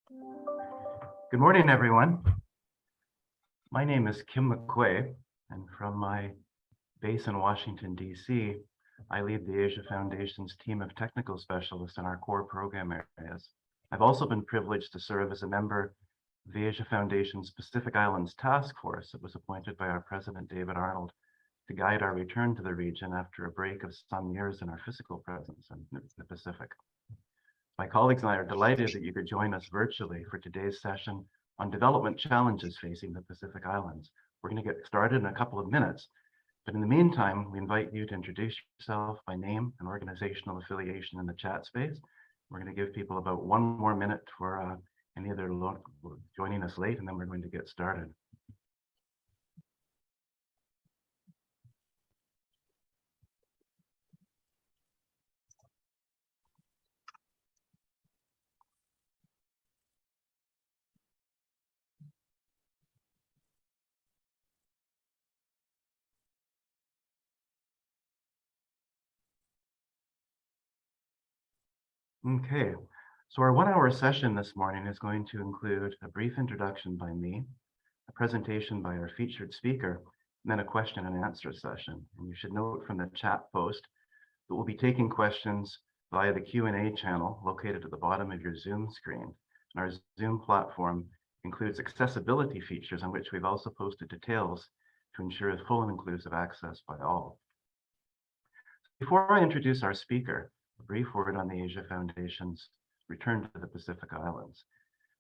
Good morning, everyone. My name is Kim McQuay, and from my base in Washington, D.C., I lead the Asia Foundation's team of technical specialists in our core program areas. I've also been privileged to serve as a member of the Asia Foundation's Pacific Islands Task Force that was appointed by our President David Arnold to guide our return to the region after a break of some years in our physical presence in the Pacific. My colleagues and I are delighted that you could join us virtually for today's session on development challenges facing the Pacific Islands. We're going to get started in a couple of minutes, but in the meantime, we invite you to introduce yourself by name and organizational affiliation in the chat space. We're going to give people about 1 more minute for any other joining us late, and then we're going to get started. Okay, so our 1-hour session this morning is going to include a brief introduction by me, a presentation by our featured speaker, and then a question and answer session. And you should note from the chat post that we'll be taking questions via the Q&A channel located at the bottom of your Zoom screen. And our Zoom platform includes accessibility features on which we've also posted details to ensure full and inclusive access by all. Before I introduce our speaker, a brief word on the Asia Foundation's return to the Pacific Islands.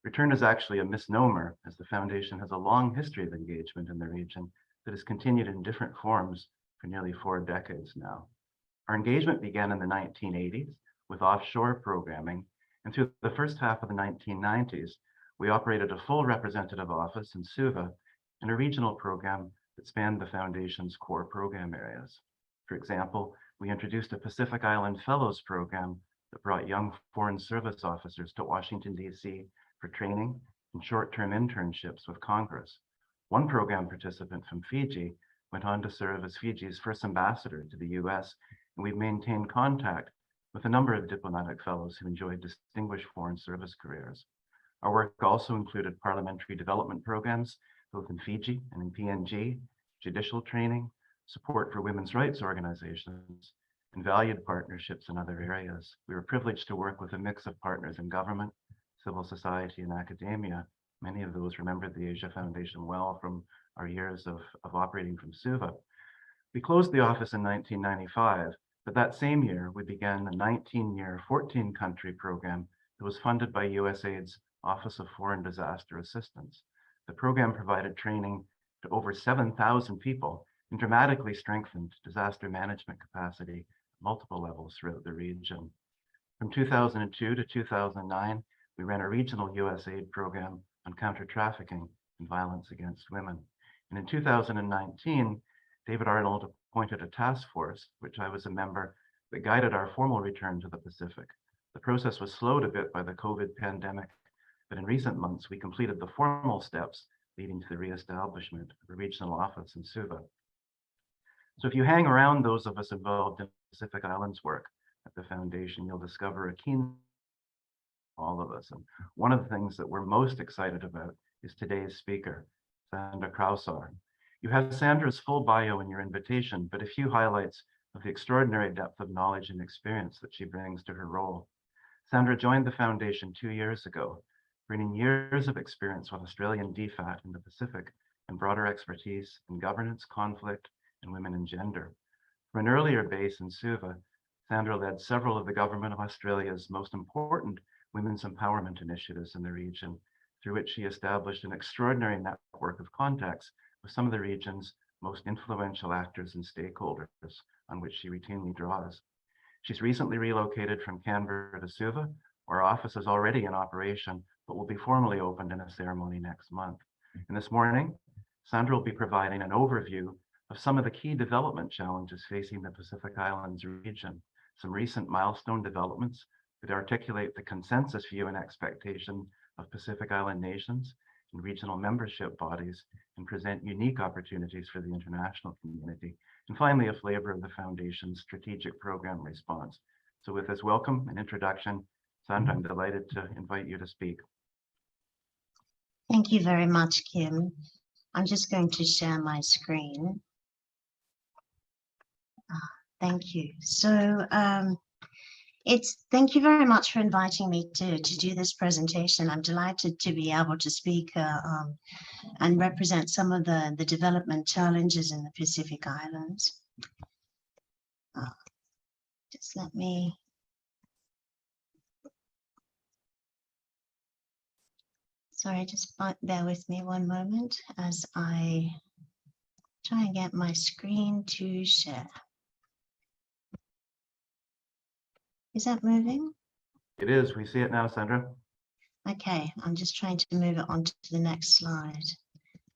Return is actually a misnomer, as the Foundation has a long history of engagement in the region that has continued in different forms for nearly 4 decades now. Our engagement began in the 1980s with offshore programming, and through the first half of the 1990s, we operated a full representative office in Suva and a regional program that spanned the Foundation's core program areas. For example, we introduced a Pacific Island Fellows program that brought young foreign service officers to Washington, D.C. for training and short-term internships with Congress. One program participant from Fiji went on to serve as Fiji's first ambassador to the U.S., and we've maintained contact with a number of diplomatic fellows who enjoyed distinguished foreign service careers. Our work also included parliamentary development programs, both in Fiji and in PNG, judicial training, support for women's rights organizations, and valued partnerships in other areas. We were privileged to work with a mix of partners in government, civil society, and academia. Many of those remembered the Asia Foundation well from our years of operating from Suva. We closed the office in 1995, but that same year, we began a 19-year, 14-country program that was funded by USAID's Office of Foreign Disaster Assistance. The program provided training to over 7,000 people and dramatically strengthened disaster management capacity at multiple levels throughout the region. From 2002 to 2009, we ran a regional USAID program on counter-trafficking and violence against women. And in 2019, David Arnold appointed a task force, which I was a member, that guided our formal return to the Pacific. The process was slowed a bit by the COVID pandemic, but in recent months, we completed the formal steps leading to the reestablishment of a regional office in Suva. So if you hang around those of us involved in Pacific Islands work at the Foundation, you'll discover a keen all of us. And one of the things that we're most excited about is today's speaker, Sandra Kraushaar. You have Sandra's full bio in your invitation, but a few highlights of the extraordinary depth of knowledge and experience that she brings to her role. Sandra joined the Foundation 2 years ago, bringing years of experience with Australian DFAT in the Pacific and broader expertise in governance, conflict, and women and gender. From an earlier base in Suva, Sandra led several of the Government of Australia's most important women's empowerment initiatives in the region, through which she established an extraordinary network of contacts with some of the region's most influential actors and stakeholders on which she routinely draws. She's recently relocated from Canberra to Suva, where our office is already in operation, but will be formally opened in a ceremony next month. And this morning, Sandra will be providing an overview of some of the key development challenges facing the Pacific Islands region, some recent milestone developments that articulate the consensus view and expectation of Pacific Island nations and regional membership bodies, and present unique opportunities for the international community. And finally, a flavor of the Foundation's strategic program response. So with this welcome and introduction, Sandra, I'm delighted to invite you to speak. Thank you very much, Kim. I'm just going to share my screen. Thank you. So thank you very much for inviting me to do this presentation. I'm delighted to be able to speak and represent some of the development challenges in the Pacific Islands. Just let me. Sorry, just bear with me one moment as I try and get my screen to share. Is that moving? It is. We see it now, Sandra. Okay, I'm just trying to move it on to the next slide.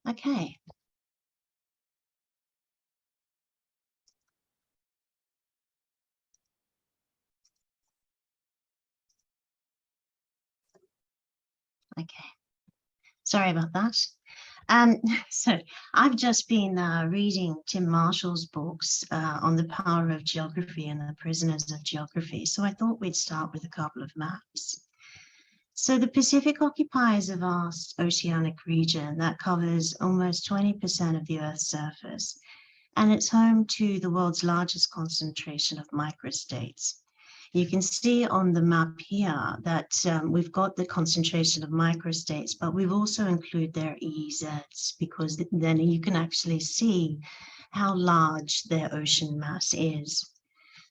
Okay. Okay. Sorry about that. So I've just been reading Tim Marshall's books on the power of geography and the prisoners of geography. So I thought we'd start with a couple of maps. So the Pacific occupies a vast oceanic region that covers almost 20% of the Earth's surface, and it's home to the world's largest concentration of microstates. You can see on the map here that we've got the concentration of microstates, but we've also included their EEZs because then you can actually see how large their ocean mass is.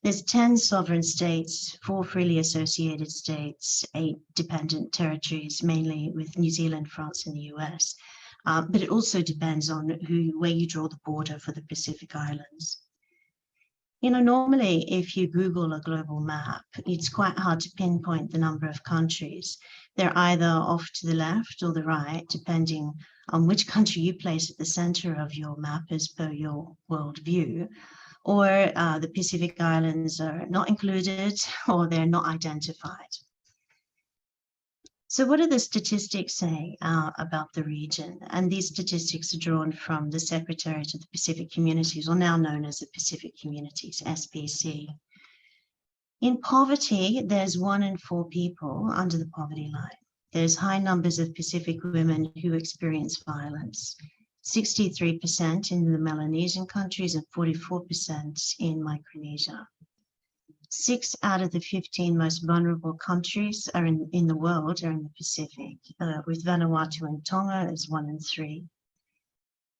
There's 10 sovereign states, 4 freely associated states, 8 dependent territories, mainly with New Zealand, France, and the US. But it also depends on where you draw the border for the Pacific Islands. You know, normally if you Google a global map, it's quite hard to pinpoint the number of countries. They're either off to the left or the right, depending on which country you place at the center of your map as per your world view, or the Pacific Islands are not included or they're not identified. So what do the statistics say about the region? And these statistics are drawn from the Secretariat of the Pacific Communities, or now known as the Pacific Communities, SPC. In poverty, there's 1 in 4 people under the poverty line. There's high numbers of Pacific women who experience violence, 63% in the Melanesian countries and 44% in Micronesia. 6 out of the 15 most vulnerable countries are in the world are in the Pacific, with Vanuatu and Tonga as 1 in 3.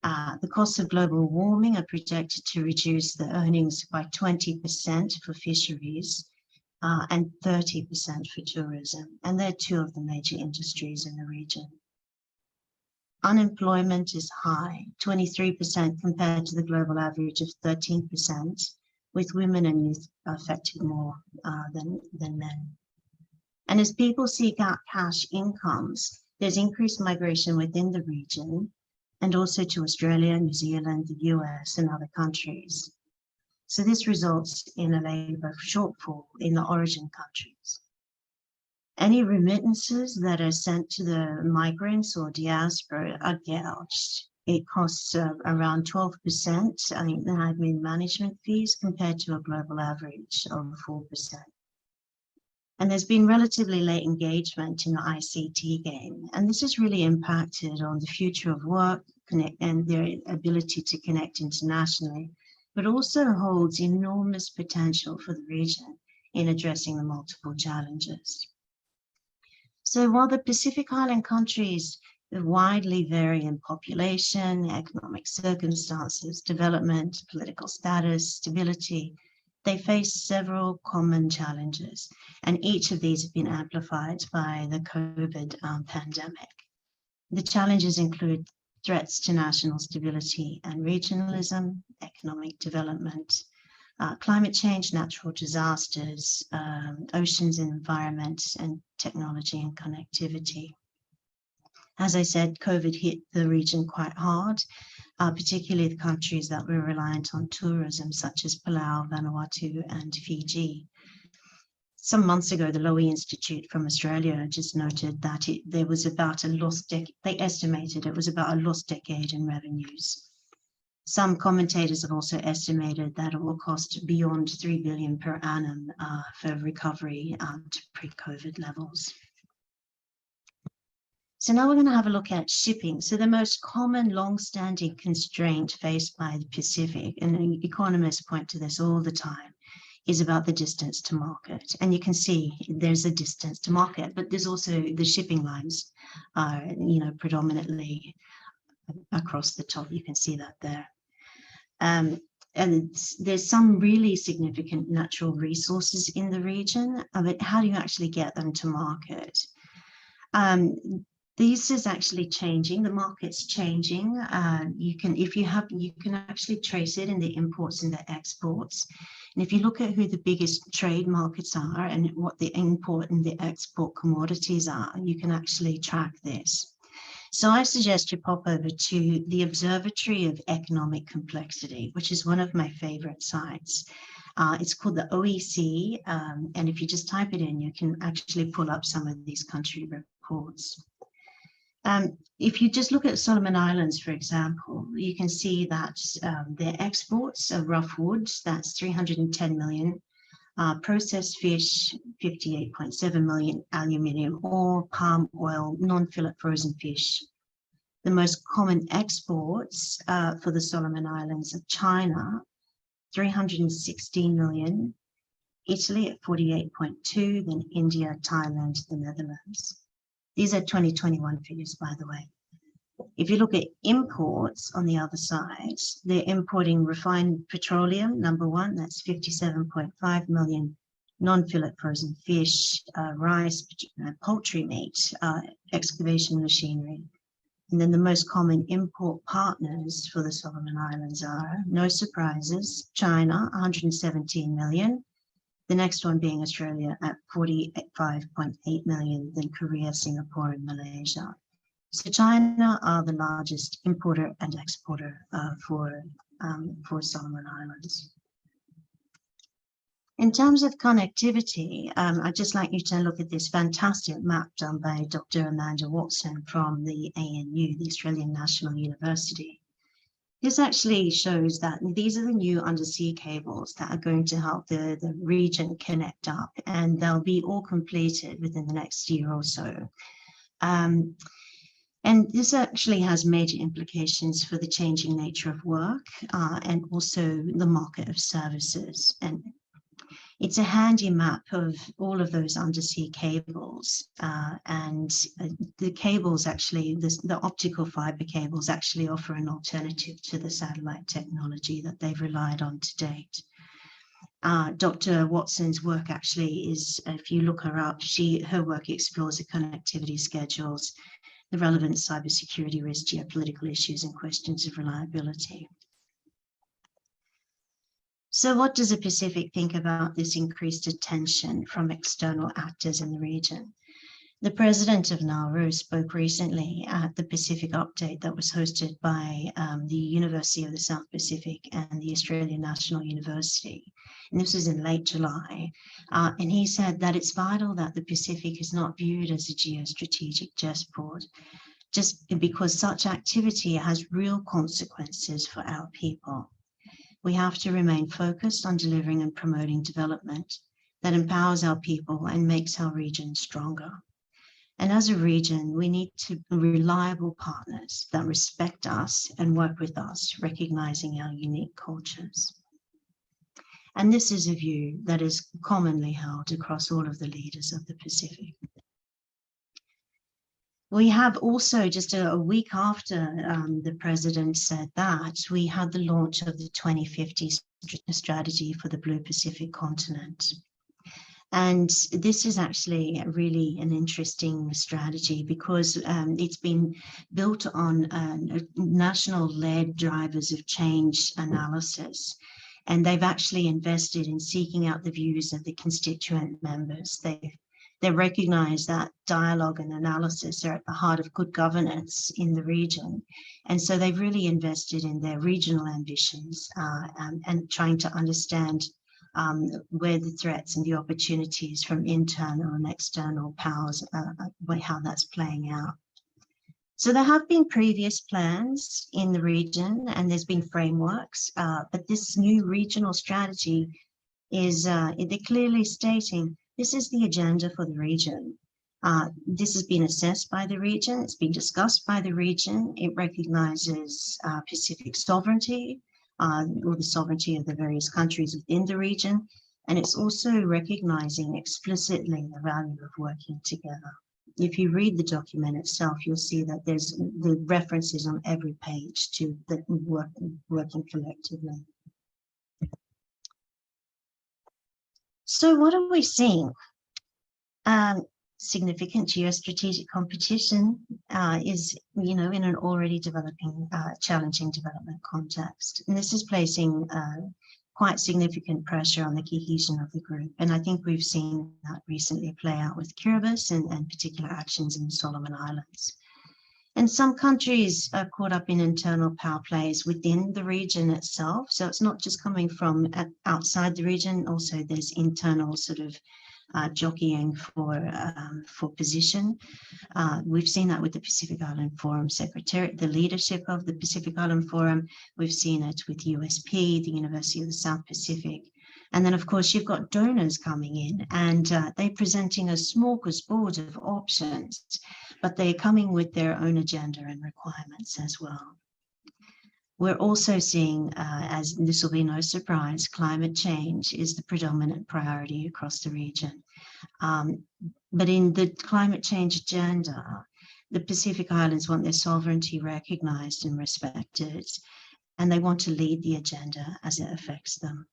The costs of global warming are projected to reduce the earnings by 20% for fisheries and 30% for tourism, and they're 2 of the major industries in the region. Unemployment is high, 23% compared to the global average of 13%. With women and youth affected more than men. And as people seek out cash incomes, there's increased migration within the region and also to Australia, New Zealand, the US, and other countries. So this results in a labor shortfall in the origin countries. Any remittances that are sent to the migrants or diaspora are gouged. It costs around 12% in admin management fees compared to a global average of 4%. And there's been relatively late engagement in the ICT game. And this has really impacted on the future of work and their ability to connect internationally, but also holds enormous potential for the region in addressing the multiple challenges. So while the Pacific Island countries widely vary in population, economic circumstances, development, political status, stability, they face several common challenges, and each of these have been amplified by the COVID pandemic. The challenges include threats to national stability and regionalism, economic development, climate change, natural disasters, oceans and environment, and technology and connectivity. As I said, COVID hit the region quite hard, particularly the countries that were reliant on tourism, such as Palau, Vanuatu, and Fiji. Some months ago, the Lowy Institute from Australia just noted that there was about a lost decade. They estimated it was about a lost decade in revenues. Some commentators have also estimated that it will cost beyond $3 billion per annum for recovery to pre-COVID levels. So now we're going to have a look at shipping. So the most common long-standing constraint faced by the Pacific, and economists point to this all the time, is about the distance to market. And you can see there's a distance to market, but there's also the shipping lines are, predominantly across the top. You can see that there. And there's some really significant natural resources in the region, but how do you actually get them to market? This is actually changing. The market's changing. You can actually trace it in the imports and the exports. And if you look at who the biggest trade markets are and what the import and the export commodities are, you can actually track this. So I suggest you pop over to the Observatory of Economic Complexity, which is one of my favorite sites. It's called the OEC, and if you just type it in, you can actually pull up some of these country reports. If you just look at Solomon Islands, for example, you can see that their exports of rough woods, that's 310 million, processed fish, 58.7 million, aluminium ore, palm oil, non-fillet frozen fish. The most common exports for the Solomon Islands of China, 316 million, Italy at 48.2, then India, Thailand, the Netherlands. These are 2021 figures, by the way. If you look at imports on the other side, they're importing refined petroleum, number one, that's 57.5 million, non-fillet frozen fish, rice, poultry meat, excavation machinery. And then the most common import partners for the Solomon Islands are, no surprises, China, 117 million. The next one being Australia at 45.8 million, then Korea, Singapore, and Malaysia. So China are the largest importer and exporter for Solomon Islands. In terms of connectivity, I'd just like you to look at this fantastic map done by Dr. Amanda Watson from the ANU, the Australian National University. This actually shows that these are the new undersea cables that are going to help the region connect up, and they'll be all completed within the next year or so. And this actually has major implications for the changing nature of work and also the market of services. And it's a handy map of all of those undersea cables, and the cables actually, the optical fiber cables actually offer an alternative to the satellite technology that they've relied on to date. Dr. Watson's work actually is, if you look her up, her work explores the connectivity schedules, the relevant cybersecurity risks, geopolitical issues, and questions of reliability. So what does the Pacific think about this increased attention from external actors in the region? The president of Nauru spoke recently at the Pacific Update that was hosted by the University of the South Pacific and the Australian National University. And this was in late July. And he said that it's vital that the Pacific is not viewed as a geostrategic chessboard, just because such activity has real consequences for our people. We have to remain focused on delivering and promoting development that empowers our people and makes our region stronger. And as a region, we need to be reliable partners that respect us and work with us, recognizing our unique cultures. And this is a view that is commonly held across all of the leaders of the Pacific. We have also, just a week after the president said that, we had the launch of the 2050 strategy for the Blue Pacific continent. And this is actually really an interesting strategy because it's been built on national-led drivers of change analysis. And they've actually invested in seeking out the views of the constituent members. They recognize that dialogue and analysis are at the heart of good governance in the region. And so they've really invested in their regional ambitions and trying to understand where the threats and the opportunities from internal and external powers, how that's playing out. So there have been previous plans in the region and there's been frameworks, but this new regional strategy is, they're clearly stating this is the agenda for the region. This has been assessed by the region, it's been discussed by the region. It recognizes Pacific sovereignty, or the sovereignty of the various countries within the region. And it's also recognizing explicitly the value of working together. If you read the document itself, you'll see that there's the references on every page to the working collectively. So what are we seeing? Significant geostrategic competition is, in an already developing, challenging development context. And this is placing quite significant pressure on the cohesion of the group. And I think we've seen that recently play out with Kiribati and particular actions in the Solomon Islands. And some countries are caught up in internal power plays within the region itself. So it's not just coming from outside the region, also there's internal sort of jockeying for position. We've seen that with the Pacific Island Forum Secretariat, the leadership of the Pacific Island Forum. We've seen it with USP, the University of the South Pacific. And then, of course, you've got donors coming in, and they're presenting a smorgasbord of options, but they're coming with their own agenda and requirements as well. We're also seeing, as this will be no surprise, climate change is the predominant priority across the region. But in the climate change agenda, the Pacific Islands want their sovereignty recognized and respected, and they want to lead the agenda as it affects them.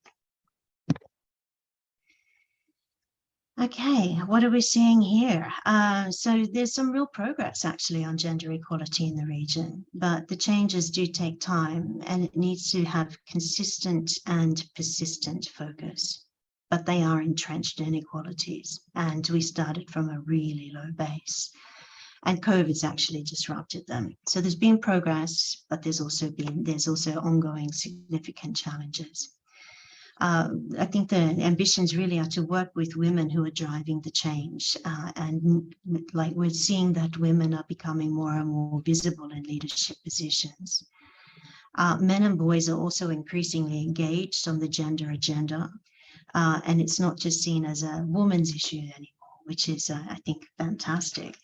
Okay, what are we seeing here? So there's some real progress actually on gender equality in the region, but the changes do take time and it needs to have consistent and persistent focus. But they are entrenched inequalities, and we started from a really low base. And COVID's actually disrupted them. So there's been progress, but there's also ongoing significant challenges. I think the ambitions really are to work with women who are driving the change, and like we're seeing that women are becoming more and more visible in leadership positions. Men and boys are also increasingly engaged on the gender agenda, and it's not just seen as a woman's issue anymore, which is, I think, fantastic.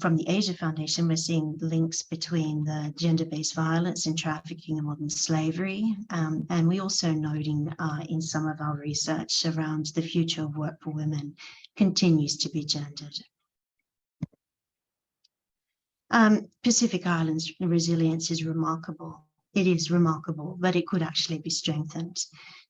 From the Asia Foundation, we're seeing links between the gender-based violence and trafficking and modern slavery. And we also noting in some of our research around the future of work for women continues to be gendered. Pacific Islands resilience is remarkable. It is remarkable, but it could actually be strengthened.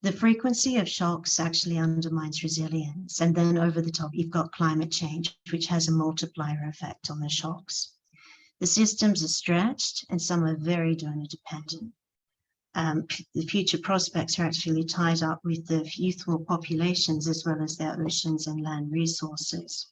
The frequency of shocks actually undermines resilience. And then over the top, you've got climate change, which has a multiplier effect on the shocks. The systems are stretched and some are very donor dependent. The future prospects are actually tied up with the youthful populations as well as their oceans and land resources.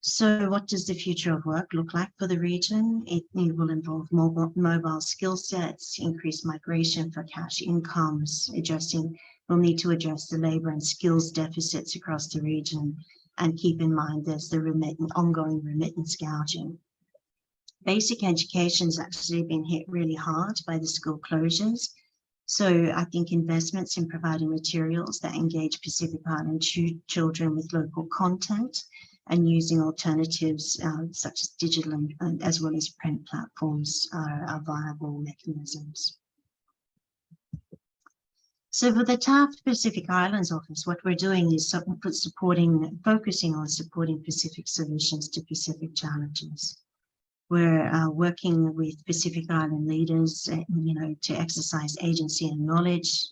So what does the future of work look like for the region? It will involve mobile skill sets, increased migration for cash incomes, we'll need to address the labor and skills deficits across the region, and keep in mind there's the ongoing remittance gouging. Basic education's actually been hit really hard by the school closures. So I think investments in providing materials that engage Pacific Island children with local content and using alternatives such as digital and as well as print platforms are viable mechanisms. So for the Taft Pacific Islands Office, what we're doing is focusing on supporting Pacific solutions to Pacific challenges. We're working with Pacific Island leaders, to exercise agency and knowledge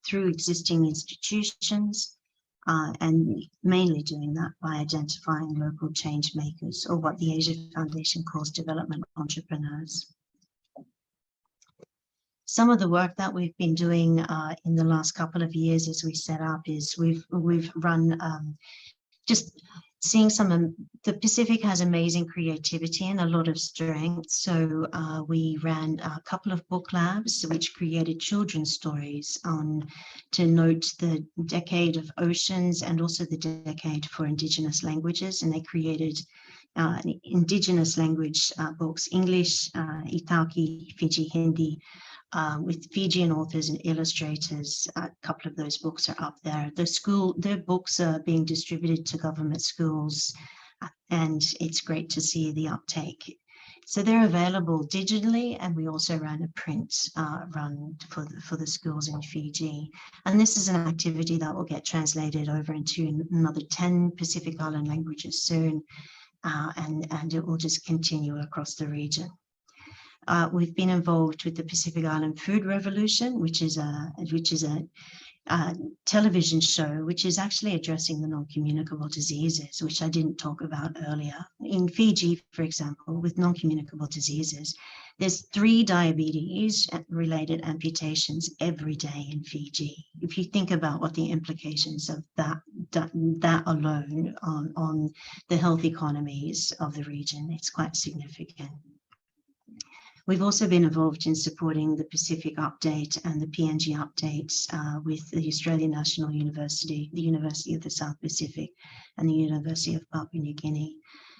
through existing institutions, and mainly doing that by identifying local change makers, or what the Asia Foundation calls development entrepreneurs. Some of the work that we've been doing in the last couple of years as we set up is we've run just seeing the Pacific has amazing creativity and a lot of strength. So we ran a couple of book labs which created children's stories to note the decade of oceans and also the decade for Indigenous languages. And they created Indigenous language books, English, Italki, Fiji, Hindi, with Fijian authors and illustrators. A couple of those books are up there. Their books are being distributed to government schools, and it's great to see the uptake. So they're available digitally, and we also ran a print run for the schools in Fiji. And this is an activity that will get translated over into another 10 Pacific Island languages soon, and it will just continue across the region. We've been involved with the Pacific Island Food Revolution, which is a television show which is actually addressing the non-communicable diseases, which I didn't talk about earlier. In Fiji, for example, with non-communicable diseases, there's 3 diabetes-related amputations every day in Fiji. If you think about what the implications of that alone on the health economies of the region, it's quite significant. We've also been involved in supporting the Pacific Update and the PNG Updates with the Australian National University, the University of the South Pacific, and the University of Papua New Guinea.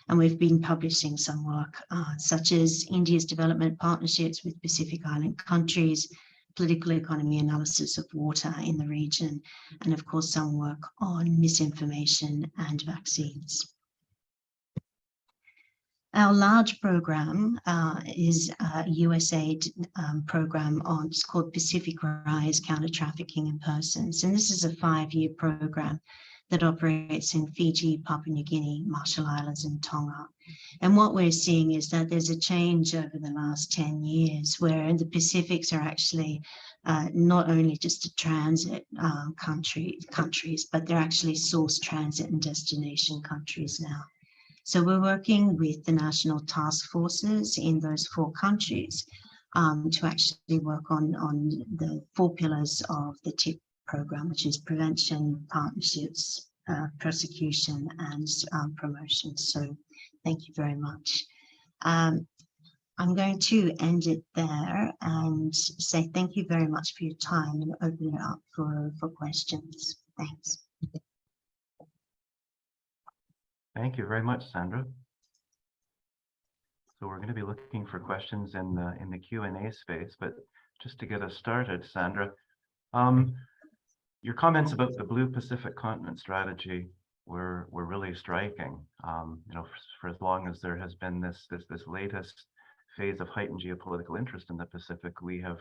And we've been publishing some work such as India's development partnerships with Pacific Island countries, political economy analysis of water in the region, and of course some work on misinformation and vaccines. Our large program is a USAID program it's called Pacific Rise Counter Trafficking in Persons. And this is a 5-year program that operates in Fiji, Papua New Guinea, Marshall Islands, and Tonga. And what we're seeing is that there's a change over the last 10 years where the Pacifics are actually not only just a transit countries, but they're actually source, transit, and destination countries now. So we're working with the national task forces in those 4 countries to actually work on the 4 pillars of the TIP program, which is prevention, partnerships, prosecution, and promotion. So thank you very much. I'm going to end it there and say thank you very much for your time and open it up for questions. Thanks. Thank you very much, Sandra. So we're going to be looking for questions in the Q&A space, but just to get us started, Sandra, your comments about the Blue Pacific Continent strategy were really striking. You know, for as long as there has been this latest phase of heightened geopolitical interest in the Pacific, we have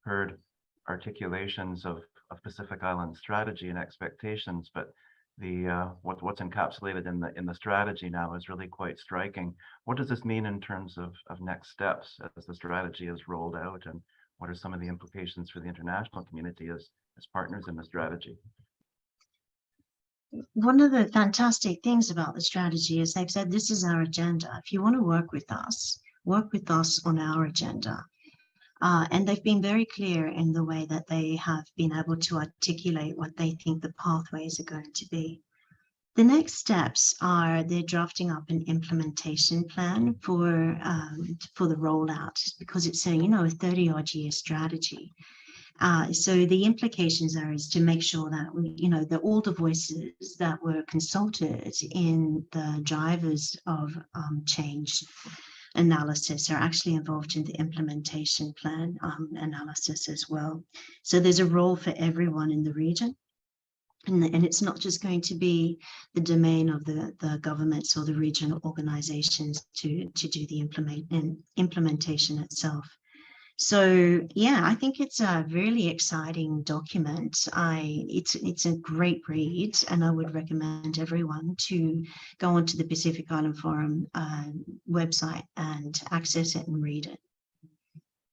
heard articulations of Pacific Island strategy and expectations, but what's encapsulated in the strategy now is really quite striking. What does this mean in terms of next steps as the strategy is rolled out, and what are some of the implications for the international community as partners in the strategy? One of the fantastic things about the strategy is they've said this is our agenda. If you want to work with us on our agenda. And they've been very clear in the way that they have been able to articulate what they think the pathways are going to be. The next steps are they're drafting up an implementation plan for the rollout, because it's a 30-odd year strategy. So the implications is to make sure that that all the voices that were consulted in the drivers of change analysis are actually involved in the implementation plan analysis as well. So there's a role for everyone in the region. And it's not just going to be the domain of the governments or the regional organizations to do the implementation itself. So yeah, I think it's a really exciting document. It's a great read, and I would recommend everyone to go onto the Pacific Island Forum website and access it and read it.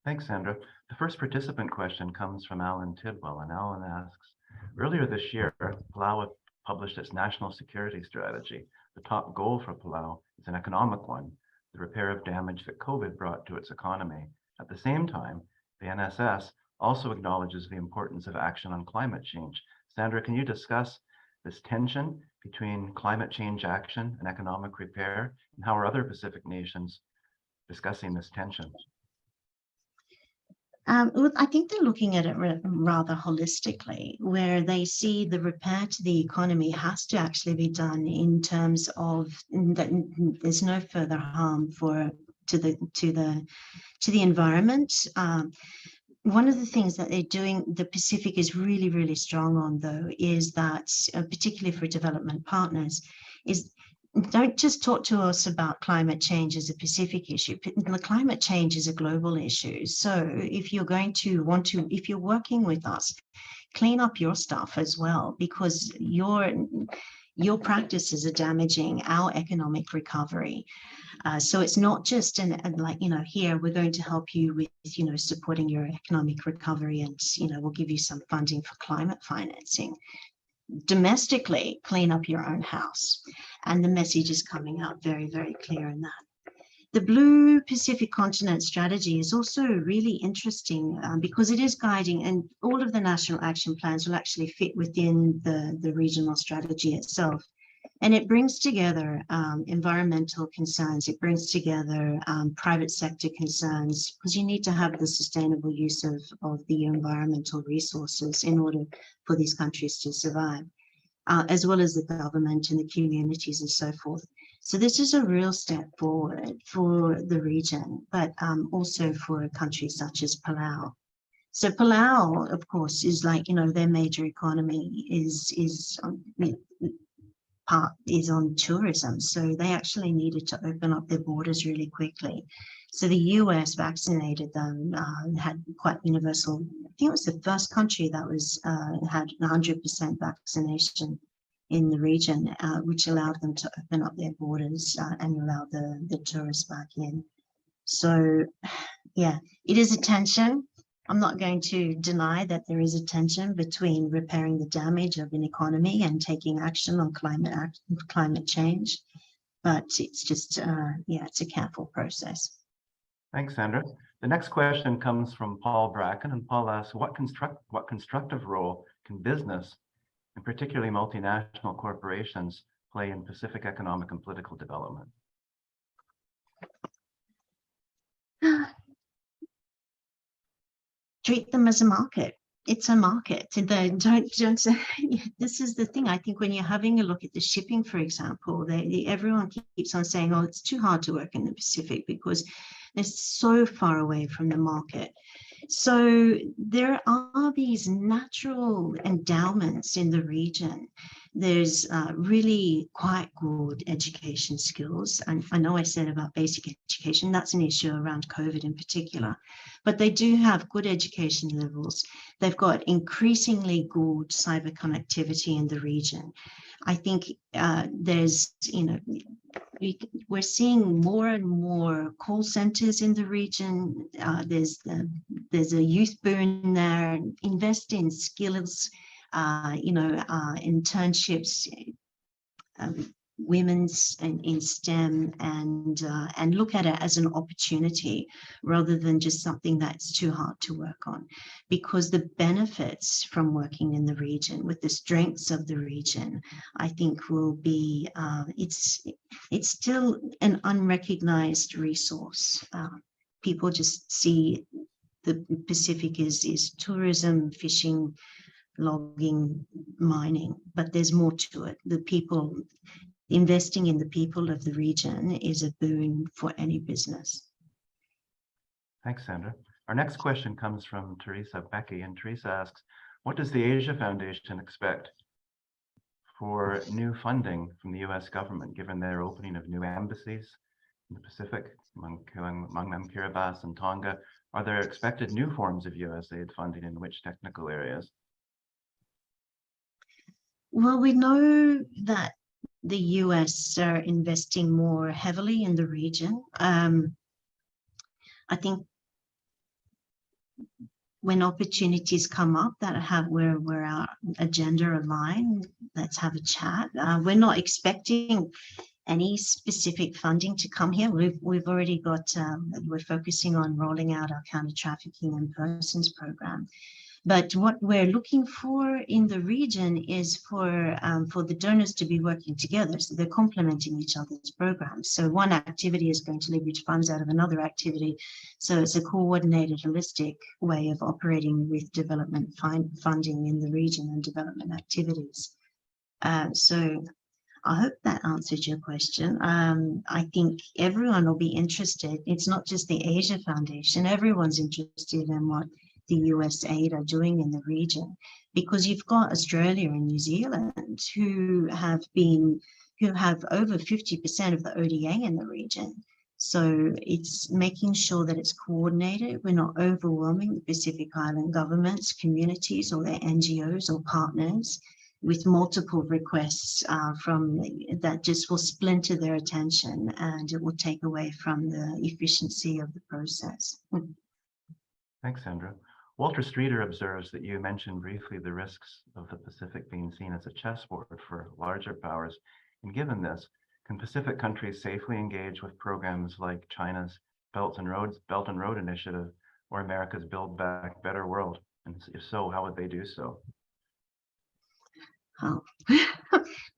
Thanks, Sandra. The first participant question comes from Alan Tidwell, and Alan asks, earlier this year, Palau published its national security strategy. The top goal for Palau is an economic one, the repair of damage that COVID brought to its economy. At the same time, the NSS also acknowledges the importance of action on climate change. Sandra, can you discuss this tension between climate change action and economic repair, and how are other Pacific nations discussing this tension? I think they're looking at it rather holistically, where they see the repair to the economy has to actually be done in terms of that there's no further harm to the environment. one of the things that they're doing, the Pacific is really, really strong on, though, is that, particularly for development partners, is don't just talk to us about climate change as a Pacific issue. The climate change is a global issue. So if you're going to want to, if you're working with us, clean up your stuff as well, because your practices are damaging our economic recovery. So it's not just like, here we're going to help you with, supporting your economic recovery, and, we'll give you some funding for climate financing. Domestically, clean up your own house. And the message is coming out very, very clear in that. The Blue Pacific Continent strategy is also really interesting because it is guiding, and all of the national action plans will actually fit within the regional strategy itself. And it brings together environmental concerns, it brings together private sector concerns, because you need to have the sustainable use of the environmental resources in order for these countries to survive, as well as the government and the communities and so forth. So this is a real step forward for the region, but also for countries such as Palau. So Palau, of course, is like, their major economy is on tourism. So they actually needed to open up their borders really quickly. So the US vaccinated them, had quite universal, I think it was the first country that was had 100% vaccination in the region, which allowed them to open up their borders and allow the tourists back in. So yeah, it is a tension. I'm not going to deny that there is a tension between repairing the damage of an economy and taking action on climate change, but it's just, it's a careful process. Thanks, Sandra. The next question comes from Paul Bracken, and Paul asks, what constructive role can business, and particularly multinational corporations, play in Pacific economic and political development? Treat them as a market. It's a market. Don't say, this is the thing. I think when you're having a look at the shipping, for example, everyone keeps on saying, oh, it's too hard to work in the Pacific because they're so far away from the market. So there are these natural endowments in the region. There's really quite good education skills. And I know I said about basic education, that's an issue around COVID in particular, but they do have good education levels. They've got increasingly good cyber connectivity in the region. I think there's, we're seeing more and more call centers in the region. There's a youth boom there. Invest in skills, internships, women's in STEM, and look at it as an opportunity rather than just something that's too hard to work on, because the benefits from working in the region with the strengths of the region, I think will be, it's still an unrecognized resource. People just see the Pacific is tourism, fishing, logging, mining, but there's more to it. The people, investing in the people of the region is a boon for any business. Thanks, Sandra. Our next question comes from Teresa Becky, and Teresa asks, what does the Asia Foundation expect for new funding from the US government, given their opening of new embassies in the Pacific, among them Kiribati and Tonga? Are there expected new forms of USAID funding in which technical areas? Well, we know that the US are investing more heavily in the region. I think when opportunities come up that have where our agenda aligned, let's have a chat. We're not expecting any specific funding to come here. We've already got, we're focusing on rolling out our counter-trafficking and persons program. But what we're looking for in the region is for the donors to be working together, so they're complementing each other's programs. So one activity is going to leverage funds out of another activity. So it's a coordinated, holistic way of operating with development funding in the region and development activities. So I hope that answered your question. I think everyone will be interested. It's not just the Asia Foundation. Everyone's interested in what the US aid are doing in the region, because you've got Australia and New Zealand who have over 50% of the ODA in the region. So it's making sure that it's coordinated. We're not overwhelming the Pacific Island governments, communities, or their NGOs or partners with multiple requests that just will splinter their attention, and it will take away from the efficiency of the process. Thanks, Sandra. Walter Streeter observes that you mentioned briefly the risks of the Pacific being seen as a chessboard for larger powers. And given this, can Pacific countries safely engage with programs like China's Belt and Road Initiative or America's Build Back Better World? And if so, how would they do so? Oh,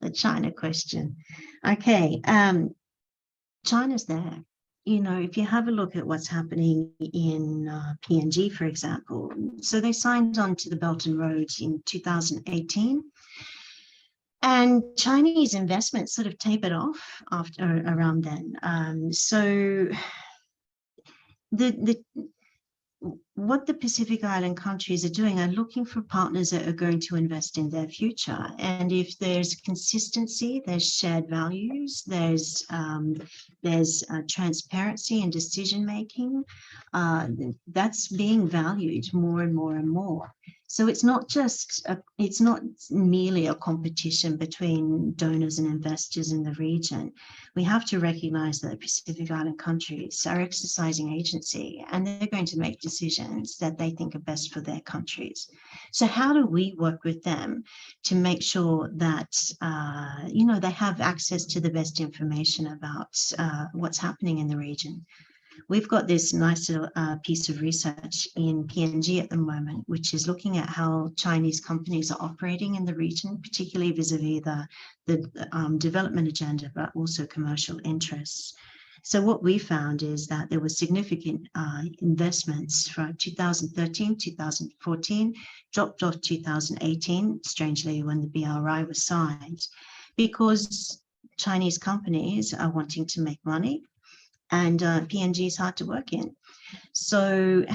the China question. Okay, China's there. You know, if you have a look at what's happening in PNG, for example, so they signed on to the Belt and Road in 2018. And Chinese investment sort of tapered off around then. So what the Pacific Island countries are doing are looking for partners that are going to invest in their future. And if there's consistency, there's shared values, there's transparency in decision making, that's being valued more and more and more. So it's not merely a competition between donors and investors in the region. We have to recognize that the Pacific Island countries are exercising agency, and they're going to make decisions that they think are best for their countries. So how do we work with them to make sure that, they have access to the best information about what's happening in the region? We've got this nice little piece of research in PNG at the moment, which is looking at how Chinese companies are operating in the region, particularly vis-a-vis the development agenda, but also commercial interests. So what we found is that there were significant investments from 2013, 2014, dropped off 2018, strangely, when the BRI was signed, because Chinese companies are wanting to make money, and PNG is hard to work in. So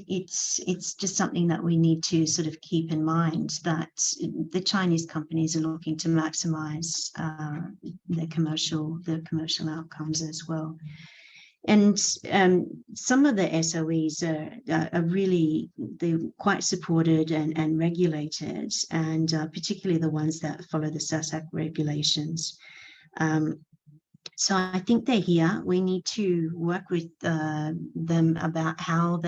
it's just something that we need to sort of keep in mind, that the Chinese companies are looking to maximize their commercial outcomes as well. And some of the SOEs are really, they're quite supported and regulated, and particularly the ones that follow the SASAC regulations. So I think they're here. We need to work with them about how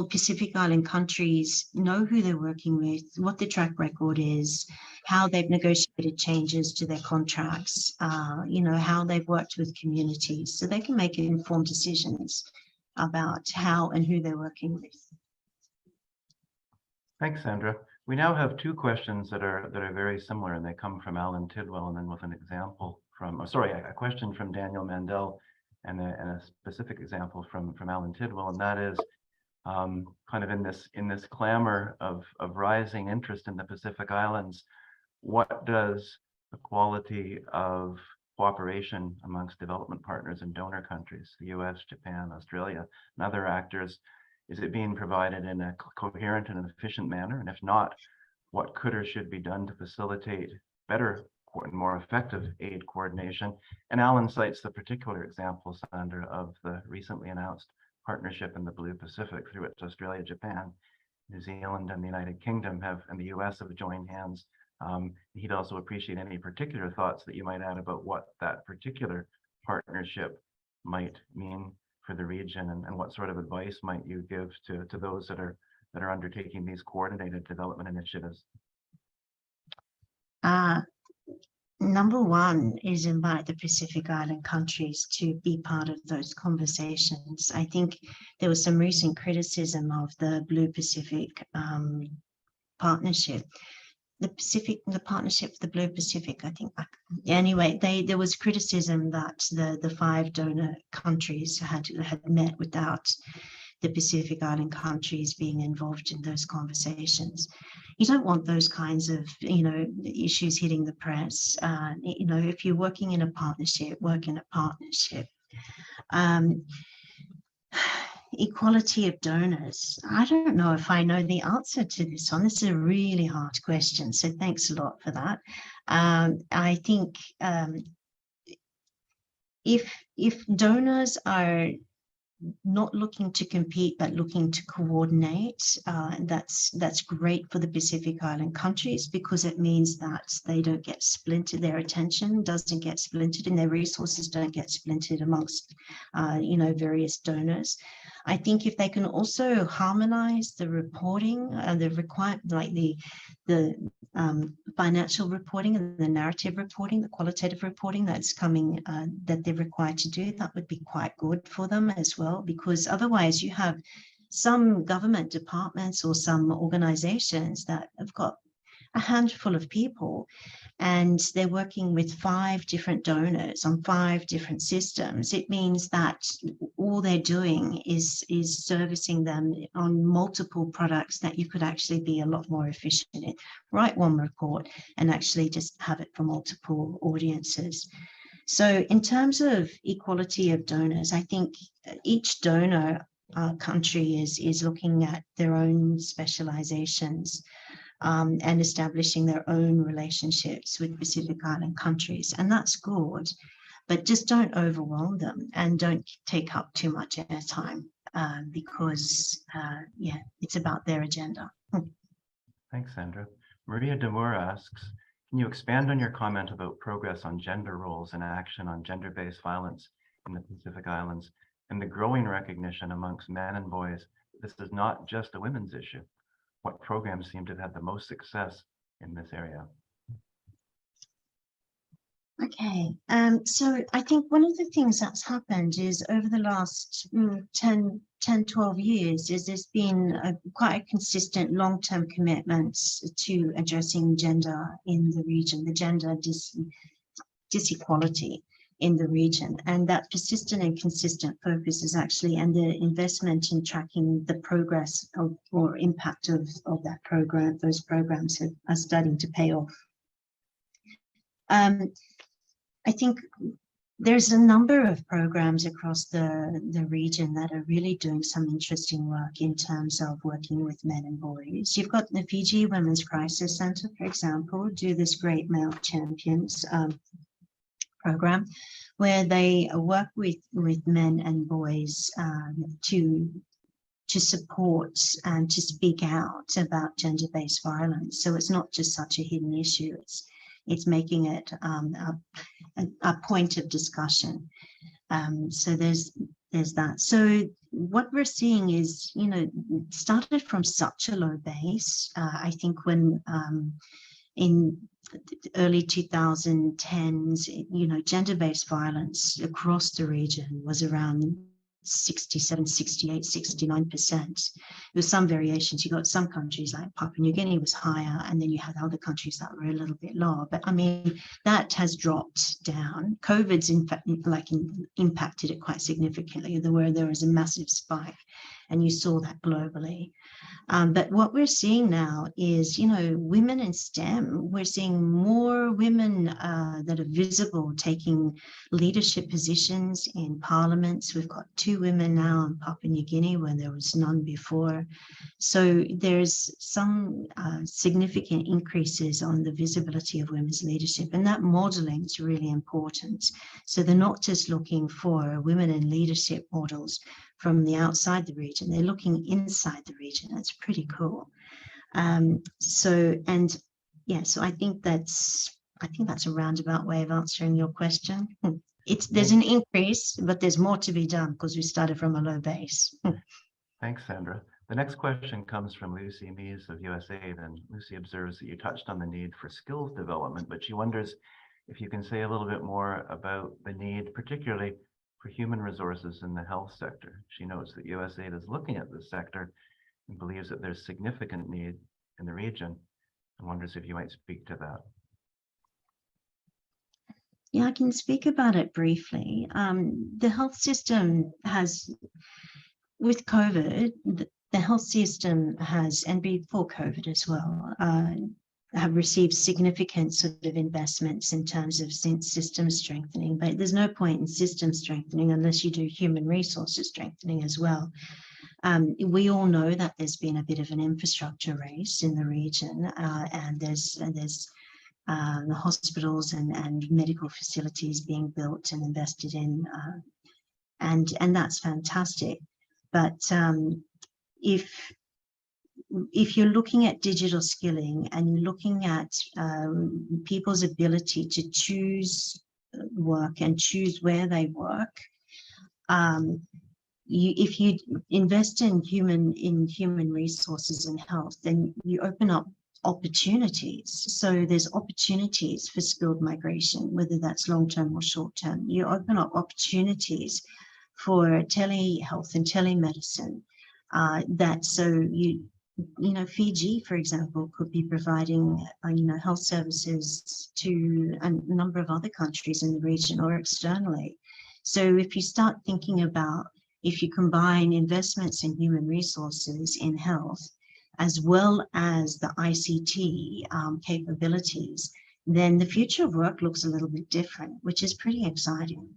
Pacific Island countries know who they're working with, what the track record is, how they've negotiated changes to their contracts, how they've worked with communities, so they can make informed decisions about how and who they're working with. Thanks, Sandra. We now have two questions that are very similar, and they come from Alan Tidwell, and then with an example a question from Daniel Mandel, and a specific example from Alan Tidwell, and that is kind of in this clamor of rising interest in the Pacific Islands, what does the quality of cooperation amongst development partners and donor countries, the US, Japan, Australia, and other actors, is it being provided in a coherent and efficient manner? And if not, what could or should be done to facilitate better and more effective aid coordination? And Alan cites the particular example, Sandra, of the recently announced partnership in the Blue Pacific, through which Australia, Japan, New Zealand, and the United Kingdom and the US have joined hands. He'd also appreciate any particular thoughts that you might add about what that particular partnership might mean for the region, and what sort of advice might you give to those that are undertaking these coordinated development initiatives? Number one is invite the Pacific Island countries to be part of those conversations. I think there was some recent criticism of the Blue Pacific partnership. The partnership, the Blue Pacific, I think. Anyway, there was criticism that the 5 donor countries had met without the Pacific Island countries being involved in those conversations. You don't want those kinds of, issues hitting the press. If you're working in a partnership, work in a partnership. equality of donors. I don't know if I know the answer to this one. This is a really hard question, so thanks a lot for that. I think if donors are not looking to compete but looking to coordinate, that's great for the Pacific Island countries, because it means that they don't get splintered, their attention doesn't get splintered and their resources don't get splintered amongst various donors. I think if they can also harmonize the reporting, the requirement, like the financial reporting and the narrative reporting, the qualitative reporting that's coming, that they're required to do, that would be quite good for them as well, because otherwise you have some government departments or some organizations that have got a handful of people and they're working with 5 different donors on 5 different systems. It means that all they're doing is servicing them on multiple products that you could actually be a lot more efficient in. Write one report and actually just have it for multiple audiences. So in terms of equality of donors, I think each donor country is looking at their own specializations and establishing their own relationships with Pacific Island countries. And that's good, but just don't overwhelm them and don't take up too much airtime because, it's about their agenda. Thanks, Sandra. Maria Demore asks, can you expand on your comment about progress on gender roles and action on gender-based violence in the Pacific Islands and the growing recognition amongst men and boys that this is not just a women's issue? What programs seem to have had the most success in this area? Okay, so I think one of the things that's happened is over the last 10, 12 years is there's been quite a consistent long-term commitment to addressing gender in the region, the gender disequality in the region. And that persistent and consistent focus is actually, and the investment in tracking the progress of, or impact of that program, those programs are starting to pay off. I think there's a number of programs across the region that are really doing some interesting work in terms of working with men and boys. You've got the Fiji Women's Crisis Center, for example, do this Great Male Champions program, where they work with men and boys to support and to speak out about gender-based violence. So it's not just such a hidden issue, it's making it a point of discussion. So there's that. So what we're seeing is, started from such a low base. I think when in the early 2010s, gender-based violence across the region was around 67, 68, 69%. There's some variations. You got some countries like Papua New Guinea was higher, and then you had other countries that were a little bit lower. But I mean, that has dropped down. COVID's in fact impacted it quite significantly. There was a massive spike, and you saw that globally. But what we're seeing now is, women in STEM. We're seeing more women that are visible taking leadership positions in parliaments. We've got 2 women now in Papua New Guinea where there was none before. So there's some significant increases on the visibility of women's leadership, and that modeling is really important. So they're not just looking for women in leadership models from the outside the region, they're looking inside the region. That's pretty cool. So I think that's a roundabout way of answering your question. There's an increase, but there's more to be done because we started from a low base. Thanks, Sandra. The next question comes from Lucy Mees of USAID, and Lucy observes that you touched on the need for skills development, but she wonders if you can say a little bit more about the need, particularly for human resources in the health sector. She notes that USAID is looking at this sector and believes that there's significant need in the region, and wonders if you might speak to that. Yeah, I can speak about it briefly. The health system has, with COVID, the health system has, and before COVID as well, have received significant sort of investments in terms of system strengthening, but there's no point in system strengthening unless you do human resources strengthening as well. We all know that there's been a bit of an infrastructure race in the region, and there's the hospitals and medical facilities being built and invested in, and that's fantastic. But if you're looking at digital skilling and you're looking at people's ability to choose work and choose where they work, if you invest in human resources and health, then you open up opportunities. So there's opportunities for skilled migration, whether that's long-term or short-term. You open up opportunities for telehealth and telemedicine. Fiji, for example, could be providing, health services to a number of other countries in the region or externally. So if you start thinking about, if you combine investments in human resources in health, as well as the ICT capabilities, then the future of work looks a little bit different, which is pretty exciting.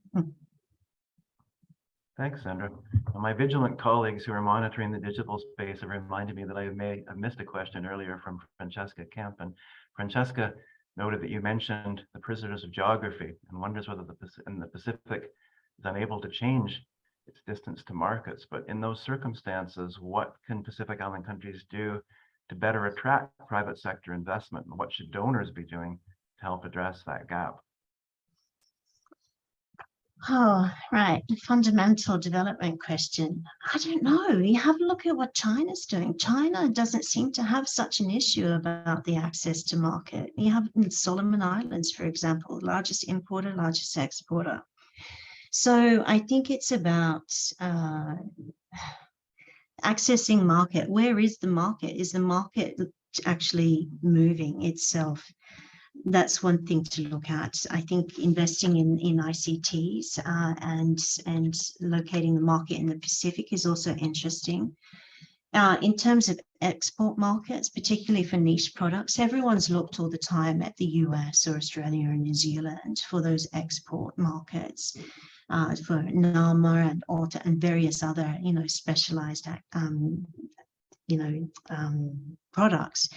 Thanks, Sandra. Well, my vigilant colleagues who are monitoring the digital space have reminded me that I may have missed a question earlier from Francesca Kemp. And Francesca noted that you mentioned the prisoners of geography and wonders whether the Pacific is unable to change its distance to markets. But in those circumstances, what can Pacific Island countries do to better attract private sector investment? And what should donors be doing to help address that gap? Oh, right. Fundamental development question. I don't know. You have a look at what China's doing. China doesn't seem to have such an issue about the access to market. You have in Solomon Islands, for example, largest importer, largest exporter. So I think it's about accessing market. Where is the market? Is the market actually moving itself? That's one thing to look at. I think investing in ICTs and locating the market in the Pacific is also interesting. In terms of export markets, particularly for niche products, everyone's looked all the time at the US or Australia or New Zealand for those export markets, for NAMA and AUTA and various other, specialized products.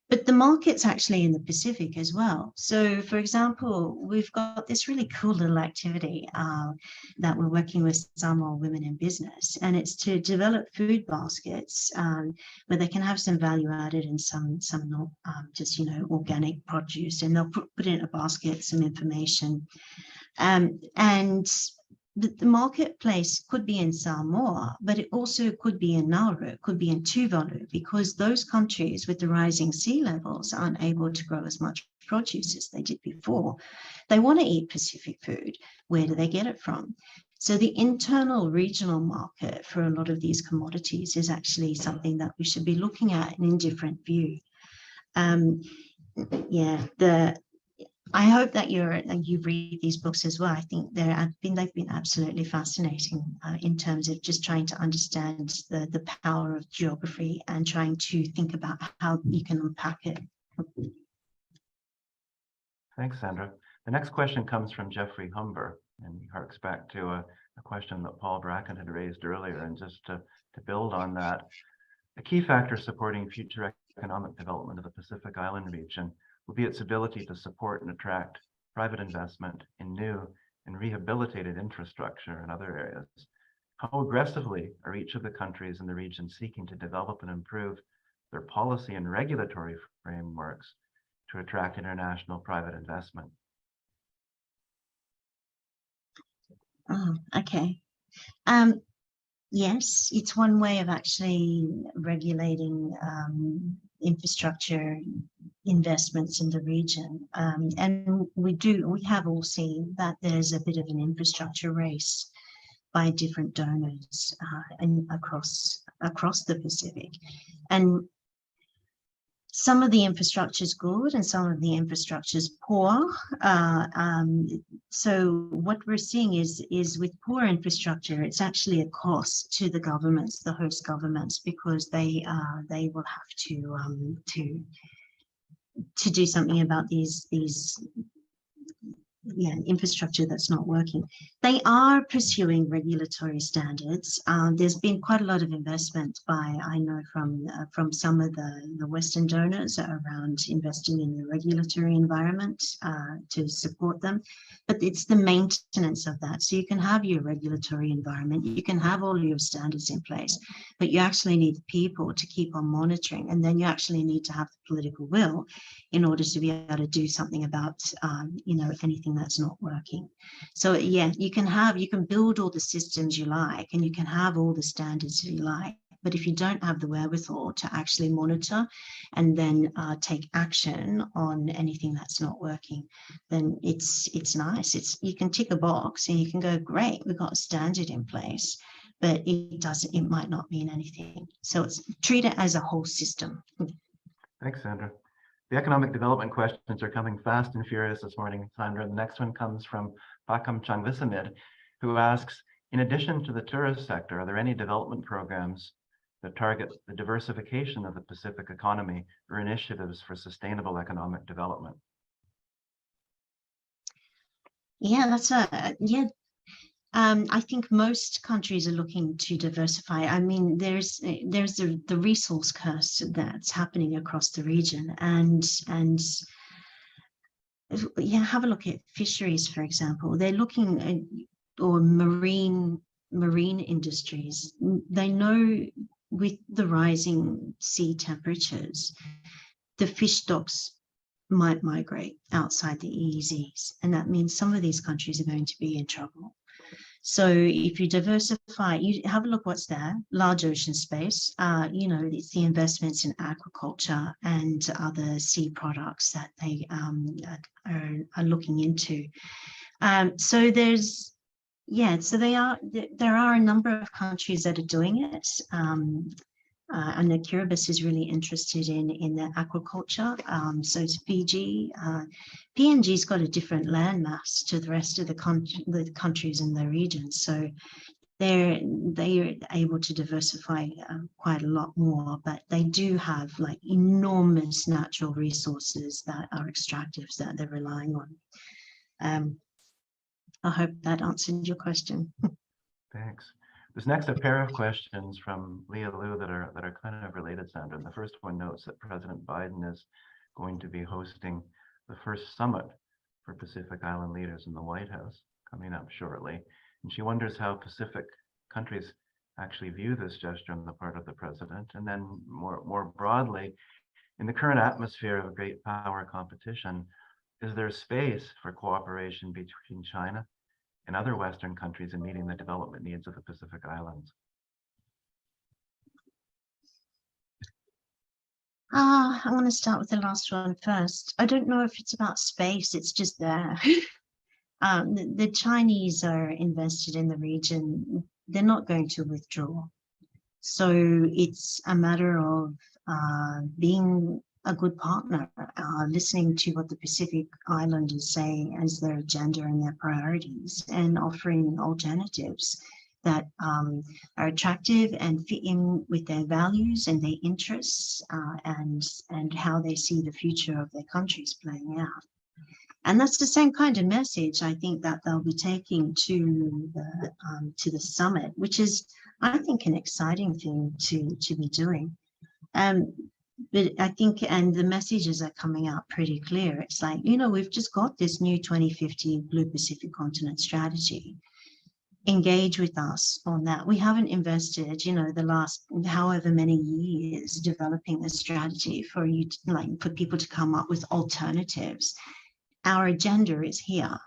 But the market's actually in the Pacific as well. So, for example, we've got this really cool little activity that we're working with Samoa Women in Business, and it's to develop food baskets where they can have some value added and some not, just organic produce, and they'll put it in a basket, some information, and the marketplace could be in Samoa, but it also could be in Nauru, it could be in Tuvalu, because those countries with the rising sea levels aren't able to grow as much produce as they did before. They want to eat Pacific food. Where do they get it from? So the internal regional market for a lot of these commodities is actually something that we should be looking at in a different view. I hope that you read these books as well. I think they've been absolutely fascinating in terms of just trying to understand the power of geography and trying to think about how you can unpack it. Thanks, Sandra. The next question comes from Jeffrey Humber, and he harks back to a question that Paul Bracken had raised earlier. And just to build on that, a key factor supporting future economic development of the Pacific Island region will be its ability to support and attract private investment in new and rehabilitated infrastructure in other areas. How aggressively are each of the countries in the region seeking to develop and improve their policy and regulatory frameworks to attract international private investment? Oh, okay. Yes, it's one way of actually regulating infrastructure investments in the region. And we have all seen that there's a bit of an infrastructure race by different donors across the Pacific. And some of the infrastructure is good and some of the infrastructure is poor. So what we're seeing is with poor infrastructure, it's actually a cost to the governments, the host governments, because they will have to to do something about these infrastructure that's not working. They are pursuing regulatory standards. There's been quite a lot of investment I know from some of the Western donors around investing in the regulatory environment to support them. But it's the maintenance of that. So you can have your regulatory environment, you can have all your standards in place, but you actually need people to keep on monitoring, and then you actually need to have the political will in order to be able to do something about anything that's not working. So yeah, you can build all the systems you like, and you can have all the standards you like, but if you don't have the wherewithal to actually monitor and then take action on anything that's not working, then it's nice. You can tick a box and you can go, great, we've got a standard in place, but it might not mean anything. So treat it as a whole system. Thanks, Sandra. The economic development questions are coming fast and furious this morning, Sandra. The next one comes from Bakam Changvisamid, who asks, in addition to the tourist sector, are there any development programs that target the diversification of the Pacific economy or initiatives for sustainable economic development? Yeah, I think most countries are looking to diversify. I mean, there's the resource curse that's happening across the region, and yeah, have a look at fisheries, for example. They're looking at, or marine industries. They know with the rising sea temperatures, the fish stocks might migrate outside the EEZs, and that means some of these countries are going to be in trouble. So if you diversify, you have a look what's there, large ocean space, it's the investments in agriculture and other sea products that they are looking into. So there are a number of countries that are doing it. And the Kiribati is really interested in the aquaculture. So it's Fiji. PNG's got a different landmass to the rest of the countries in the region. So they're able to diversify quite a lot more, but they do have like enormous natural resources that are extractives that they're relying on. I hope that answered your question. Thanks. There's next a pair of questions from Leah Liu that are kind of related, Sandra. And the first one notes that President Biden is going to be hosting the first summit for Pacific Island leaders in the White House coming up shortly. And she wonders how Pacific countries actually view this gesture on the part of the president. And then more broadly, in the current atmosphere of great power competition, is there space for cooperation between China and other Western countries in meeting the development needs of the Pacific Islands? I'm going to start with the last one first. I don't know if it's about space, it's just there. The Chinese are invested in the region. They're not going to withdraw. So it's a matter of being a good partner, listening to what the Pacific Islanders say as their agenda and their priorities, and offering alternatives that are attractive and fit in with their values and their interests, and how they see the future of their countries playing out. And that's the same kind of message I think that they'll be taking to the summit, which is, I think, an exciting thing to be doing. But I think, and the messages are coming out pretty clear. It's like, we've just got this new 2050 Blue Pacific Continent strategy. Engage with us on that. We haven't invested, the last however many years developing the strategy for for people to come up with alternatives. Our agenda is here,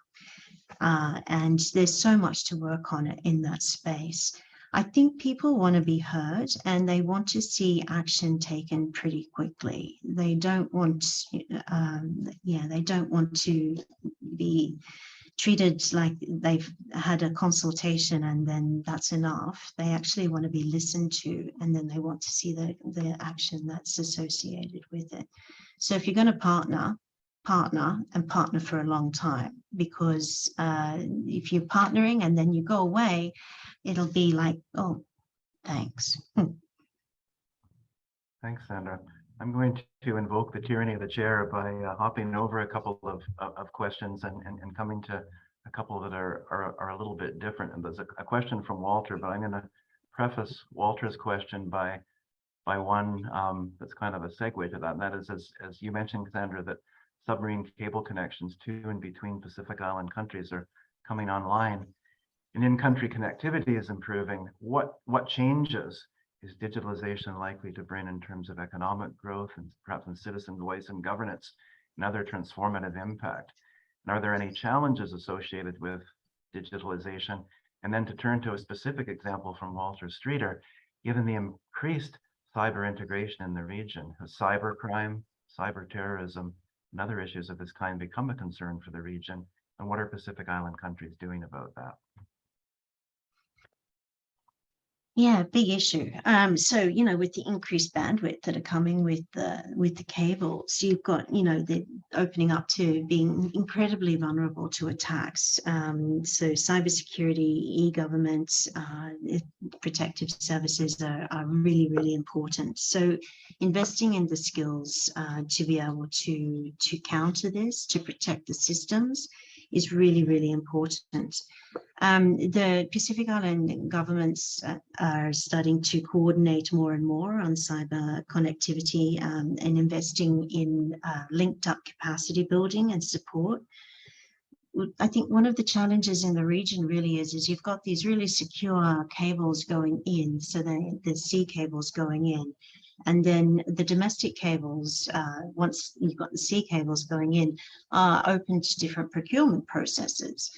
and there's so much to work on in that space. I think people want to be heard, and they want to see action taken pretty quickly. They don't want, they don't want to be treated like they've had a consultation and then that's enough. They actually want to be listened to, and then they want to see the action that's associated with it. So if you're going to partner for a long time, because if you're partnering and then you go away, it'll be like, oh, thanks. Thanks, Sandra. I'm going to invoke the tyranny of the chair by hopping over a couple of questions and coming to a couple that are a little bit different. And there's a question from Walter, but I'm going to preface Walter's question by one that's kind of a segue to that. And that is, as you mentioned, Sandra, that submarine cable connections to and between Pacific Island countries are coming online, and in-country connectivity is improving. What changes is digitalization likely to bring in terms of economic growth and perhaps in citizen voice and governance and other transformative impact? And are there any challenges associated with digitalization? And then to turn to a specific example from Walter Streeter, given the increased cyber integration in the region, has cybercrime, cyber terrorism, and other issues of this kind become a concern for the region? And what are Pacific Island countries doing about that? Yeah, big issue. So, you know, with the increased bandwidth that are coming with the cables, you've got, you know, the opening up to being incredibly vulnerable to attacks. So cybersecurity, e-government, protective services are really, really important. So investing in the skills to be able to counter this, to protect the systems, is really, really important. The Pacific Island governments are starting to coordinate more and more on cyber connectivity and investing in linked up capacity building and support. I think one of the challenges in the region really is you've got these really secure cables going in, so the sea cables going in, and then the domestic cables, once you've got the sea cables going in, are open to different procurement processes.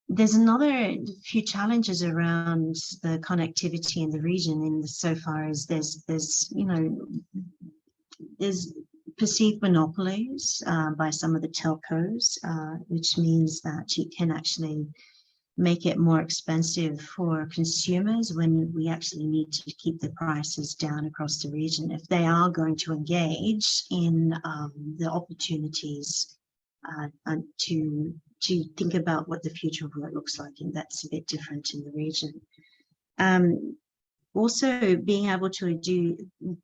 There's another few challenges around the connectivity in the region, so far as there's you know, there's perceived monopolies by some of the telcos, which means that you can actually make it more expensive for consumers when we actually need to keep the prices down across the region if they are going to engage in the opportunities to think about what the future of work looks like, and that's a bit different in the region. Also being able to do,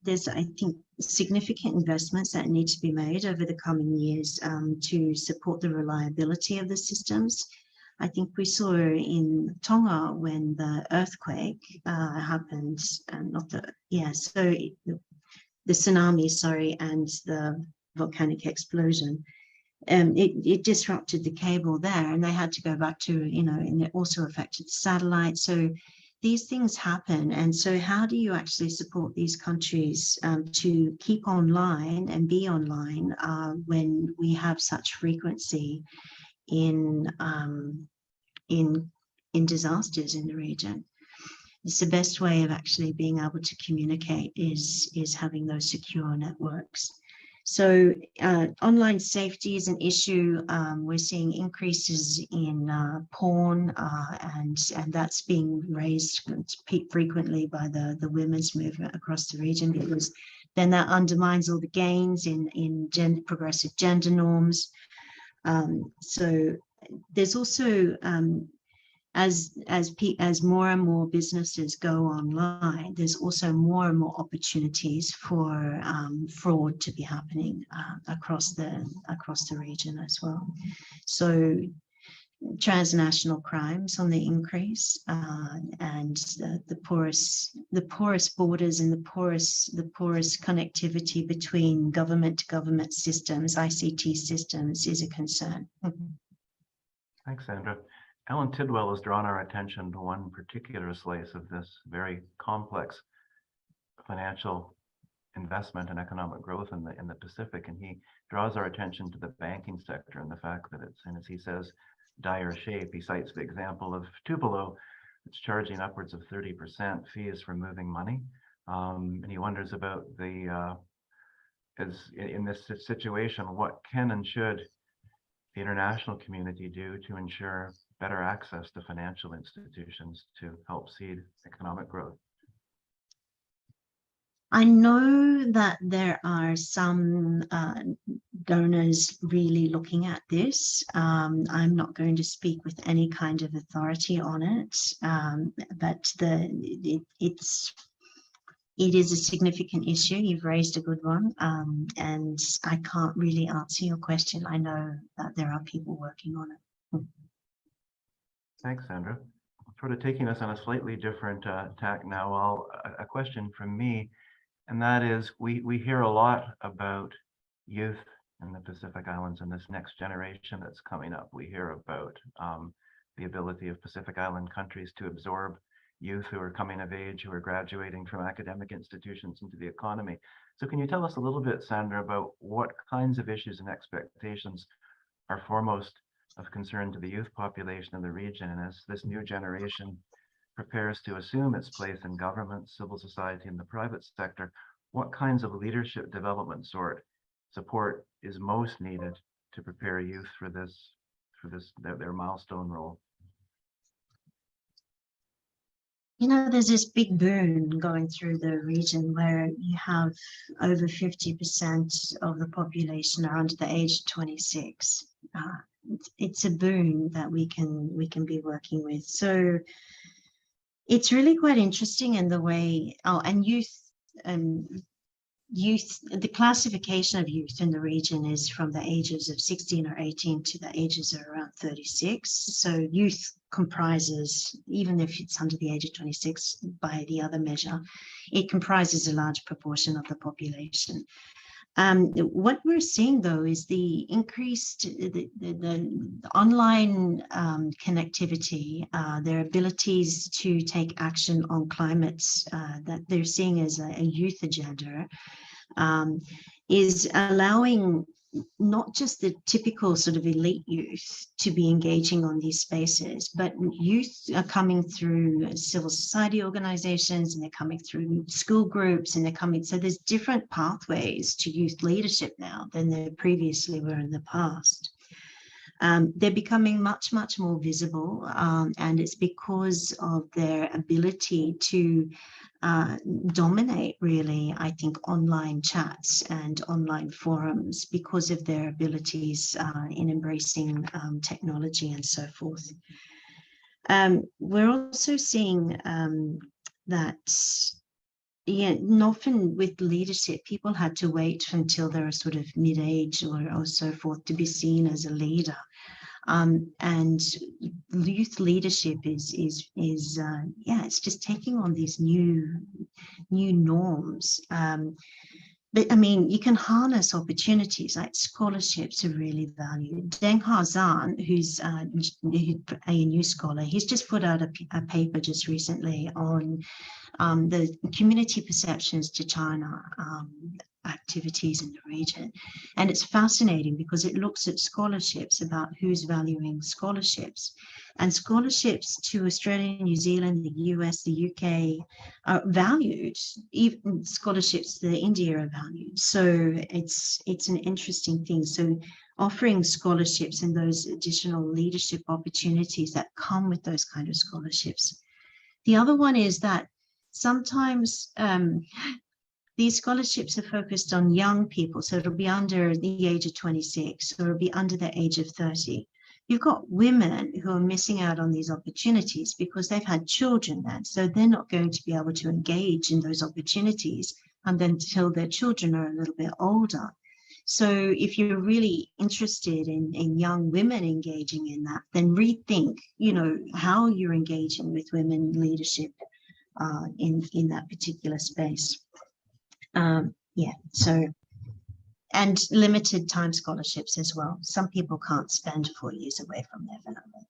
there's, I think, significant investments that need to be made over the coming years to support the reliability of the systems. I think we saw in Tonga when the earthquake happened, the tsunami, sorry, and the volcanic explosion. It disrupted the cable there, and they had to go back to, you know, and it also affected the satellite. So these things happen. And so how do you actually support these countries to keep online and be online when we have such frequency in disasters in the region? It's the best way of actually being able to communicate is having those secure networks. So online safety is an issue. We're seeing increases in porn, and that's being raised frequently by the women's movement across the region, because then that undermines all the gains in progressive gender norms. So there's also as more and more businesses go online, there's also more and more opportunities for fraud to be happening across the region as well. So transnational crimes on the increase, and the porous borders and the porous connectivity between government to government systems, ICT systems, is a concern. Thanks, Sandra. Alan Tidwell has drawn our attention to one particular slice of this very complex financial investment and economic growth in the Pacific, and he draws our attention to the banking sector and the fact that it's in, as he says, dire shape. He cites the example of Tupelo. It's charging upwards of 30% fees for moving money, and he wonders about in this situation, what can and should the international community do to ensure better access to financial institutions to help seed economic growth? I know that there are some donors really looking at this. I'm not going to speak with any kind of authority on it, but it is a significant issue. You've raised a good one, and I can't really answer your question. I know that there are people working on it. Thanks, Sandra. Sort of taking us on a slightly different tack now, a question from me, and that is, we hear a lot about youth in the Pacific Islands and this next generation that's coming up. We hear about the ability of Pacific Island countries to absorb youth who are coming of age, who are graduating from academic institutions into the economy. So can you tell us a little bit, Sandra, about what kinds of issues and expectations are foremost of concern to the youth population in the region, and as this new generation prepares to assume its place in government, civil society, and the private sector, what kinds of leadership development support is most needed to prepare youth for their milestone role? You know, there's this big boom going through the region where you have over 50% of the population are under the age of 26. It's a boom that we can be working with. So it's really quite interesting in the way, and youth, the classification of youth in the region is from the ages of 16 or 18 to the ages of around 36. So youth comprises, even if it's under the age of 26 by the other measure, it comprises a large proportion of the population. What we're seeing, though, is the increased the online connectivity, their abilities to take action on climate that they're seeing as a youth agenda, is allowing not just the typical sort of elite youth to be engaging on these spaces, but youth are coming through civil society organizations, and they're coming through school groups, and they're coming, so there's different pathways to youth leadership now than there previously were in the past. They're becoming much, much more visible, and it's because of their ability to dominate, really, I think, online chats and online forums because of their abilities in embracing technology and so forth. We're also seeing that, yeah, often with leadership, people had to wait until they were sort of mid-age or so forth to be seen as a leader. And youth leadership is it's just taking on these new norms. But I mean, you can harness opportunities, like scholarships are really valued. Deng Hazan, who's a new scholar, he's just put out a paper just recently on the community perceptions to China activities in the region. And it's fascinating because it looks at scholarships, about who's valuing scholarships. And scholarships to Australia, New Zealand, the US, the UK are valued. Even scholarships to India are valued. So it's an interesting thing. So offering scholarships and those additional leadership opportunities that come with those kind of scholarships. The other one is that sometimes these scholarships are focused on young people, so it'll be under the age of 26, or it'll be under the age of 30. You've got women who are missing out on these opportunities because they've had children then, so they're not going to be able to engage in those opportunities until their children are a little bit older. So if you're really interested in young women engaging in that, then rethink, you know, how you're engaging with women leadership in that particular space. So, and limited time scholarships as well. Some people can't spend 4 years away from their family.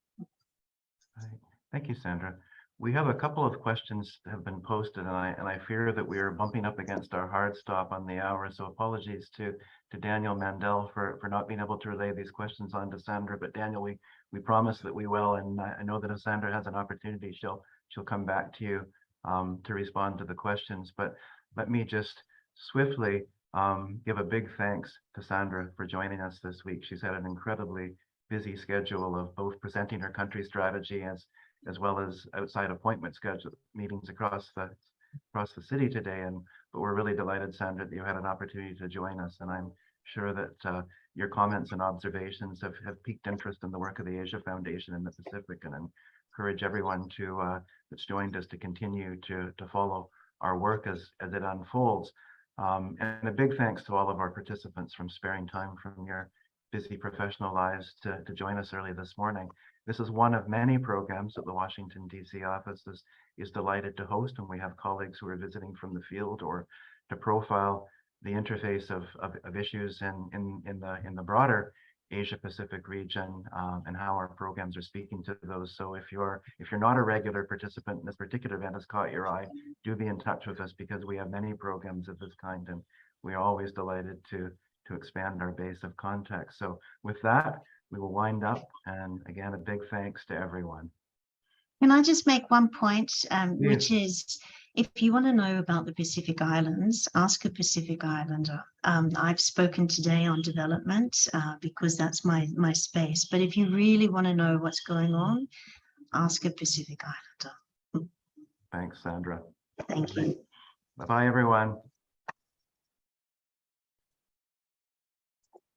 Right. Thank you, Sandra. We have a couple of questions that have been posted, and I fear that we are bumping up against our hard stop on the hour. So apologies to Daniel Mandel for not being able to relay these questions on to Sandra. But Daniel, we promise that we will, and I know that if Sandra has an opportunity, she'll come back to you to respond to the questions. But let me just swiftly give a big thanks to Sandra for joining us this week. She's had an incredibly busy schedule of both presenting her country strategy as well as outside appointment schedule meetings across the city today. But we're really delighted, Sandra, that you had an opportunity to join us. And I'm sure that your comments and observations have piqued interest in the work of the Asia Foundation in the Pacific, and encourage everyone that's joined us to continue to follow our work as it unfolds. And a big thanks to all of our participants from sparing time from your busy professional lives to join us early this morning. This is one of many programs that the Washington, D.C. office is delighted to host, and we have colleagues who are visiting from the field or to profile the interface of issues in the broader Asia Pacific region, and how our programs are speaking to those. So if you're not a regular participant and this particular event has caught your eye, do be in touch with us, because we have many programs of this kind, and we are always delighted to expand our base of context. So with that, we will wind up, and again, a big thanks to everyone. Can I just make one point, which is, if you want to know about the Pacific Islands, ask a Pacific Islander. I've spoken today on development because that's my space. But if you really want to know what's going on, ask a Pacific Islander. Thanks, Sandra. Thank you. Bye-bye, everyone.